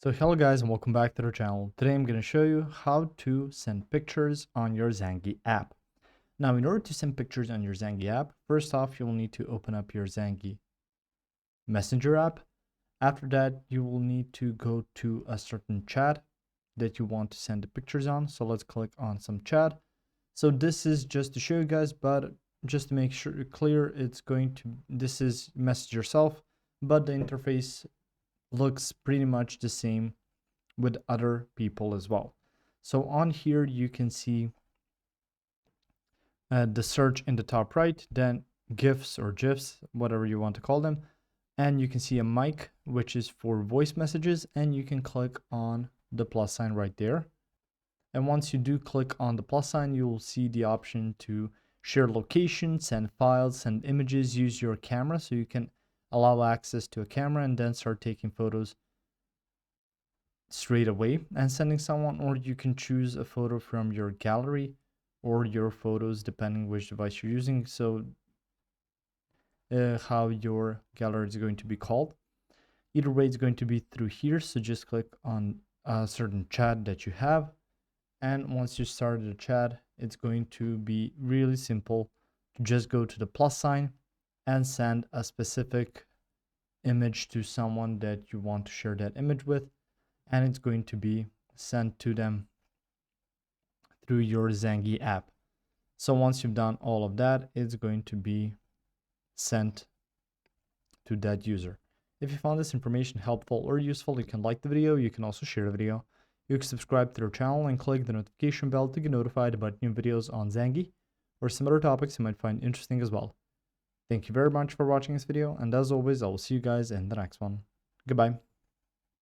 So hello guys and welcome back to the channel. Today I'm going to show you how to send pictures on your Zangi app. Now in order to send pictures on your Zangi app, first off you'll need to open up your Zangi Messenger app. After that you will need to go to a certain chat that you want to send the pictures on. So let's click on some chat. So this is just to show you guys, but just to make sure clear, this is message yourself, but the interface looks pretty much the same with other people as well. So on here you can see the search in the top right, then GIFs or GIFs, whatever you want to call them, and you can see a mic, which is for voice messages, and you can click on the plus sign right there. And once you do click on the plus sign, you will see the option to share location, send files, send images, use your camera, so you can allow access to a camera and then start taking photos straight away and sending someone, or you can choose a photo from your gallery or your photos depending which device you're using. So how your gallery is going to be called, either way it's going to be through here. So just click on a certain chat that you have, and once you start the chat, it's going to be really simple to just go to the plus sign and send a specific image to someone that you want to share that image with, and it's going to be sent to them through your Zangi app. So once you've done all of that, it's going to be sent to that user. If you found this information helpful or useful, you can like the video. You can also share the video. You can subscribe to our channel and click the notification bell to get notified about new videos on Zangi or some other topics you might find interesting as well. Thank you very much for watching this video, and as always, I will see you guys in the next one. Goodbye.